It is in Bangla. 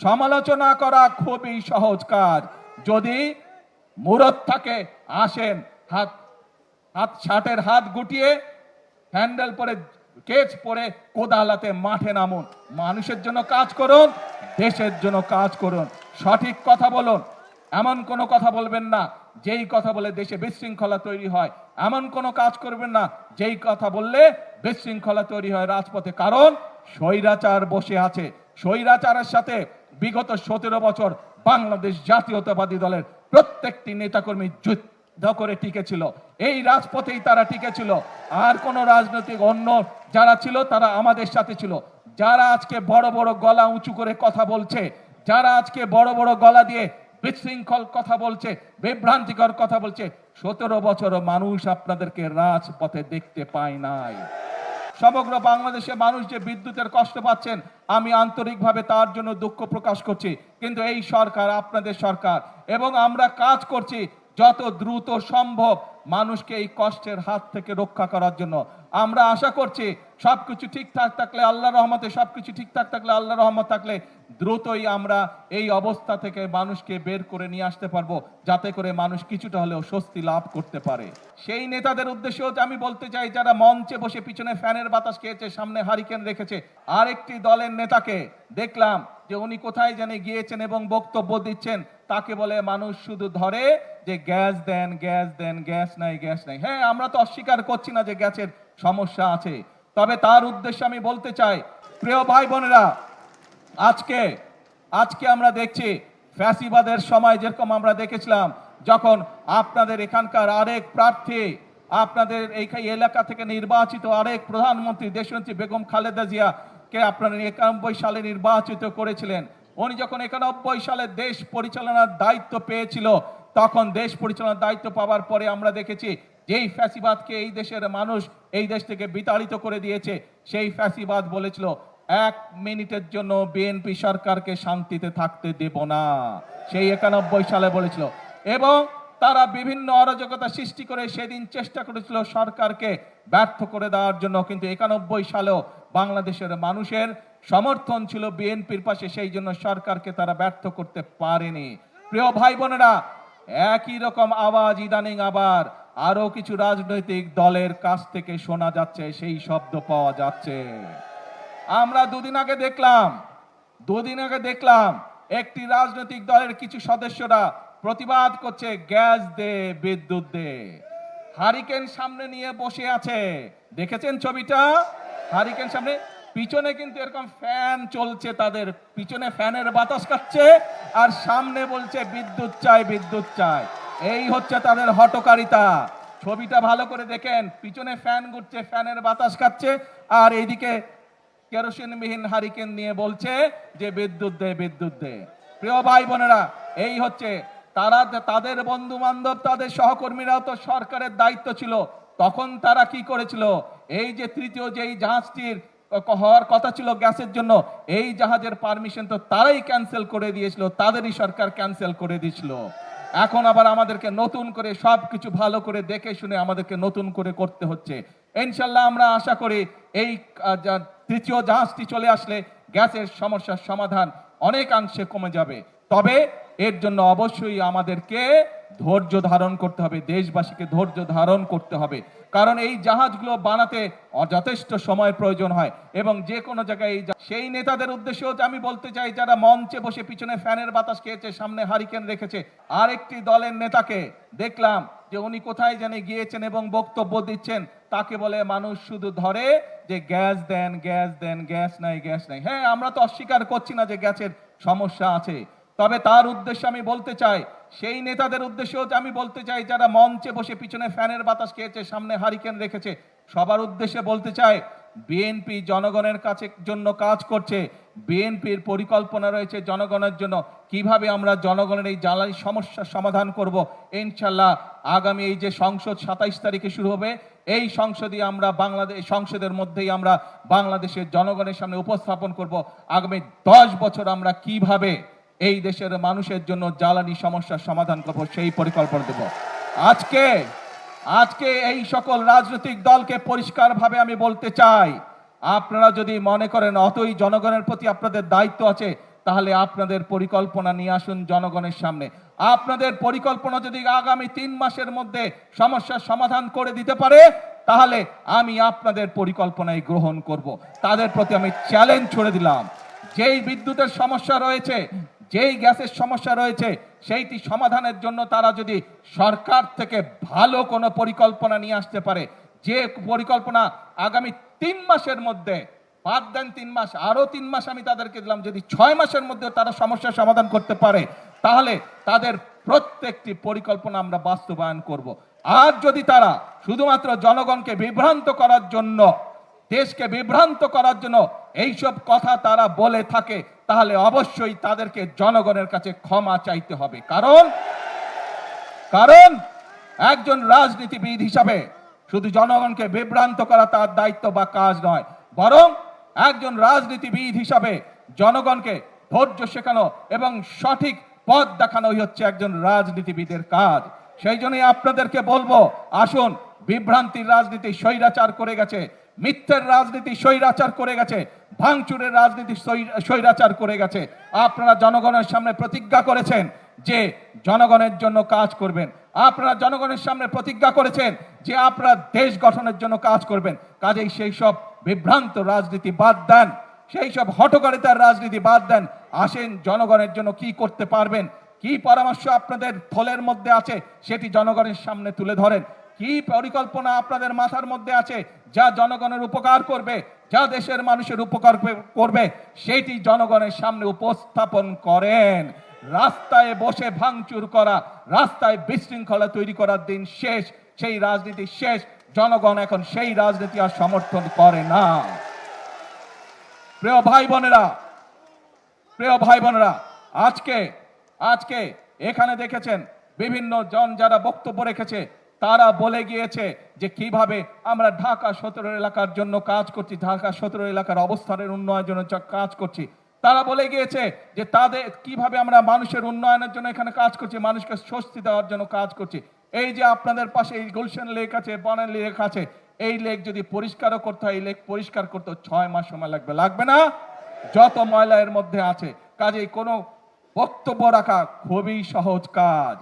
সমালোচনা করা খুবই সহজ কাজ। যদি মুরত থাকে আসেন, হাত হাত শার্টের হাত গুটিয়ে হ্যান্ডেল পরে কেচ পরে কোদালাতে মাঠে নামুন, মানুষের জন্য কাজ করুন, দেশের জন্য কাজ করুন, সঠিক কথা বলুন। এমন কোনো কথা বলবেন না যেই কথা বলে দেশে বিশৃঙ্খলা তৈরি হয়, এমন কোনো কাজ করবেন না যেই কথা বললে বিশৃঙ্খলা তৈরি হয় রাজপথে। কারণ স্বৈরাচার বসে আছে, স্বৈরাচারের সাথে বিগত 17 বছর বাংলাদেশ জাতীয়তাবাদী দলের প্রত্যেকটি নেতাকর্মী যুদ্ধ করে টিকেছিল, এই রাজপথেই তারা টিকেছিল। আর কোন রাজনৈতিক অন্য যারা ছিল তারা আমাদের সাথে ছিল। যারা আজকে বড় বড় গলা উঁচু করে কথা বলছে, যারা আজকে বড় বড় গলা দিয়ে বিশৃঙ্খল কথা বলছে, বিভ্রান্তিকর কথা বলছে, 17 বছর মানুষ আপনাদেরকে রাজপথে দেখতে পায় নাই। সমগ্র বাংলাদেশে মানুষ যে বিদ্যুতের কষ্ট পাচ্ছেন, আমি আন্তরিকভাবে তার জন্য দুঃখ প্রকাশ করছি। কিন্তু এই সরকার আপনাদের সরকার, এবং আমরা কাজ করছি যত দ্রুত সম্ভব মানুষকে এই কষ্টের হাত থেকে রক্ষা করার জন্য। আমরা আশা করছি সবকিছু ঠিকঠাক থাকলে আল্লাহর রহমতে, সবকিছু ঠিকঠাক থাকলে আল্লাহর রহমত থাকলে দ্রুতই আমরা এই অবস্থা থেকে মানুষকে বের করে নিয়ে আসতে পারবো, যাতে করে মানুষ কিছুটা হলেও স্বস্তি লাভ করতে পারে। সেই নেতাদের উদ্দেশ্যেও আমি বলতে চাই, যারা মঞ্চে বসে পিছনে ফ্যানের বাতাস খেয়েছে, সামনে হারিকেন রেখেছে। আরেকটি দলের নেতাকে দেখলাম যে উনি কোথায় জানে গিয়েছেন এবং বক্তব্য দিচ্ছেন, তাকে বলে মানুষ শুধু ধরে যে গ্যাস দেন, গ্যাস দেন, গ্যাস নাই, গ্যাস নাই। হ্যাঁ, আমরা তো অস্বীকার করছি না যে গ্যাসের সমস্যা আছে, তবে তার উদ্দেশ্যে আমি বলতে চাই, প্রিয় ভাই বোনেরা, আজকে আমরা দেখছি ফ্যাসিবাদের সময় যেরকম আমরা দেখেছিলাম, যখন আপনাদের এখানকার আরেক প্রার্থী, আপনাদের এই এলাকা থেকে নির্বাচিত আরেক প্রধানমন্ত্রী দেশনেত্রী বেগম খালেদা জিয়া কে আপনারা 91 সালে নির্বাচিত করেছিলেন। উনি যখন 91 সালে দেশ পরিচালনার দায়িত্ব পেয়েছিল, তখন দেশ পরিচালনার দায়িত্ব পাওয়ার পরে আমরা দেখেছি যেই ফ্যাসিবাদকে এই দেশের মানুষ এই দেশ থেকে বিতাড়িত করে দিয়েছে, সেই ফ্যাসিবাদ বলেছিল 1 মিনিটের জন্য বিএনপি সরকারকে শান্তিতে থাকতে দেব না, সেই 91 সালে বলেছিল। এবং তারা বিভিন্ন অরাজকতা সৃষ্টি করে সেদিন চেষ্টা করেছিল সরকারকে ব্যর্থ করে দেওয়ার জন্য, কিন্তু 91 সালেও বাংলাদেশের মানুষের সমর্থন ছিল বিএনপির পাশে, সেই জন্য সরকারকে তারা ব্যর্থ করতে পারেনি। প্রিয় ভাই বোনেরা, একই রকম আওয়াজ ইদানিং আবার আরো কিছু রাজনৈতিক দলের কাছ থেকে শোনা যাচ্ছে, সেই শব্দ পাওয়া যাচ্ছে। আমরা দুদিন আগে দেখলাম একটি রাজনৈতিক দলের কিছু সদস্যরা প্রতিবাদ করছে, গ্যাস দে, বিদ্যুৎ দে। হারিকেন সামনে নিয়ে বসে আছে, দেখেছেন ছবিটা? হারিকেন সামনে, পিছনে কিন্তু এরকম ফ্যান চলছে, তাদের পিছনে ফ্যানের বাতাস খাচ্ছে, আর সামনে বলছে বিদ্যুৎ চাই, বিদ্যুৎ চাই। এই হচ্ছে তাদের হঠকারিতা। ছবিটা ভালো করে দেখেন, পিছনে ফ্যান ঘুরছে, ফ্যানের বাতাস খাচ্ছে, আর এইদিকে কেরোসিনবিহীন হারিকেন নিয়ে বলছে যে বিদ্যুৎ দে, বিদ্যুৎ দে। প্রিয় ভাই বোনেরা, এই হচ্ছে তারা, তাদের বন্ধু বান্ধব, তাদের সহকর্মীরাও তো সরকারের দায়িত্ব ছিল, তখন তারা কি করেছিল? এই যে তৃতীয় যেই জাহাজটির হওয়ার কথা ছিল গ্যাসের জন্য, এই জাহাজের পারমিশন তো তারাই ক্যান্সেল করে দিয়েছিল, তাদেরই সরকার ক্যান্সেল করে দিয়েছিল। এখন আবার আমাদেরকে নতুন করে সবকিছু ভালো করে দেখে শুনে আমাদেরকে নতুন করে করতে হচ্ছে। ইনশাল্লাহ আমরা আশা করি এই তৃতীয় জাহাজটি চলে আসলে গ্যাসের সমস্যার সমাধান অনেকাংশে কমে যাবে। তবে এর জন্য অবশ্যই আমাদেরকে ধৈর্য ধারণ করতে হবে, দেশবাসীকে ধৈর্য ধারণ করতে হবে, কারণ এই জাহাজগুলো বানাতে যথেষ্ট সময়ের প্রয়োজন হয়, এবং যে কোনো জায়গায় সেই নেতাদের উদ্দেশ্যেও আমি বলতে চাই, যারা মঞ্চে বসে পিছনে ফ্যানের বাতাস খেয়েছে, সামনে হারিকেন রেখেছে। আরেকটি দলের নেতাকে দেখলাম যে উনি কোথায় জানে গিয়েছেন এবং বক্তব্য দিচ্ছেন, তাকে বলে মানুষ শুধু ধরে যে গ্যাস দেন, গ্যাস দেন, গ্যাস নাই, গ্যাস নাই। হ্যাঁ, আমরা তো অস্বীকার করছি না যে গ্যাসের সমস্যা আছে, তবে তার উদ্দেশ্যে আমি বলতে চাই, সেই নেতাদের উদ্দেশ্যেও আমি বলতে চাই, যারা মঞ্চে বসে পিছনে ফ্যানের বাতাস খেয়েছে, সামনে হারিকেন রেখেছে, সবার উদ্দেশ্যে বলতে চাই, বিএনপি জনগণের কাছে জন্য কাজ করছে। বিএনপির পরিকল্পনা রয়েছে জনগণের জন্য, কিভাবে আমরা জনগণের এই জ্বালানি সমস্যার সমাধান করব। ইনশাল্লাহ আগামী এই যে সংসদ 27 তারিখে শুরু হবে, এই সংসদে আমরা সংসদের মধ্যেই আমরা বাংলাদেশের জনগণের সামনে উপস্থাপন করব আগামী 10 বছর আমরা কিভাবে এই দেশের মানুষের জন্য জ্বালানি সমস্যার সমাধান করব, সেই পরিকল্পনা দেব। আজকে এই সকল রাজনৈতিক দলকে পরিষ্কারভাবে আমি বলতে চাই, আপনারা যদি মনে করেন অতই জনগণের প্রতি আপনাদের দায়িত্ব আছে, তাহলে আপনাদের পরিকল্পনা নিয়ে আসুন জনগণের সামনে। আপনাদের পরিকল্পনা যদি আগামী 3 মাসের মধ্যে সমস্যার সমাধান করে দিতে পারে, তাহলে আমি আপনাদের পরিকল্পনায় গ্রহণ করব। তাদের প্রতি আমি চ্যালেঞ্জ ছুড়ে দিলাম। যেই বিদ্যুতের সমস্যা রয়েছে, যেই গ্যাসের সমস্যা রয়েছে, সেইটি সমাধানের জন্য তারা যদি সরকার থেকে ভালো কোনো পরিকল্পনা নিয়ে আসতে পারে, যে পরিকল্পনা আগামী 3 মাসের মধ্যে, বাদ দেন 3 মাস, আরো 3 মাস আমি তাদেরকে দিলাম, যদি 6 মাসের মধ্যে তারা সমস্যার সমাধান করতে পারে, তাহলে তাদের প্রত্যেকটি পরিকল্পনা আমরা বাস্তবায়ন করব। আর যদি তারা শুধুমাত্র জনগণকে বিভ্রান্ত করার জন্য, দেশকে বিভ্রান্ত করার জন্য এইসব কথা তারা বলে থাকে, তাহলে অবশ্যই তাদেরকে জনগণের কাছে ক্ষমা চাইতে হবে। কারণ একজন রাজনীতিবিদ হিসাবে শুধু জনগণকে বিভ্রান্ত করা তার দায়িত্ব বা কাজ নয়, বরং একজন রাজনীতিবিদ হিসাবে জনগণকে ধৈর্য শেখানো এবং সঠিক পথ দেখানোই হচ্ছে একজন রাজনীতিবিদের কাজ। সেই জন্যই আপনাদেরকে বলবো, আসুন, বিভ্রান্তির রাজনীতি স্বৈরাচার করে গেছে, মিথ্যের রাজনীতি স্বৈরাচার করে গেছে, ভাঙচুরের রাজনীতি স্বৈরাচার করে গেছে। আপনারা জনগণের সামনে প্রতিজ্ঞা করেছেন যে জনগণের জন্য কাজ করবেন। আপনারা জনগণের সামনে প্রতিজ্ঞা করেছেন যে আপনারা দেশ গঠনের জন্য কাজ করবেন। কাজেই সেই সব বিভ্রান্ত রাজনীতি বাদ দেন, সেই সব হঠকারিতার রাজনীতি বাদ দেন। আসেন, জনগণের জন্য কি করতে পারবেন, কি পরামর্শ আপনাদের থলের মধ্যে আছে, সেটি জনগণের সামনে তুলে ধরেন। কি পরিকল্পনা আপনাদের মাথার মধ্যে আছে যা জনগণের উপকার করবে, যা দেশের মানুষের উপকার করবে, সেটি জনগণের সামনে উপস্থাপন করেন। রাস্তায় বসে ভাঙচুর করা, রাস্তায় বিশৃঙ্খলা তৈরি করার দিন শেষ, সেই রাজনীতি শেষ। জনগণ এখন সেই রাজনীতি আর সমর্থন করে না। প্রিয় ভাই বোনেরা, আজকে এখানে দেখেছেন বিভিন্ন জন যারা বক্তব্য রেখেছে, তারা বলে গিয়েছে যে কিভাবে আমরা ঢাকা 17 এলাকার জন্য কাজ করছি, ঢাকা 17 এলাকার অবস্থানের উন্নয়নের জন্য কাজ করছি। তারা বলে গিয়েছে যে তাদের কিভাবে আমরা মানুষের উন্নয়নের জন্য এখানে কাজ করছি, মানুষকে স্বস্তি দেওয়ার জন্য কাজ করছি। এই যে আপনাদের পাশে এই গুলশান লেক আছে, বনানী লেক আছে, এই লেক যদি পরিষ্কারও করতে হয়, এই লেক পরিষ্কার করতে 6 মাস সময় লাগবে না? যত ময়লা এর মধ্যে আছে। কাজেই কোনো বক্তব্য রাখা খুবই সহজ কাজ।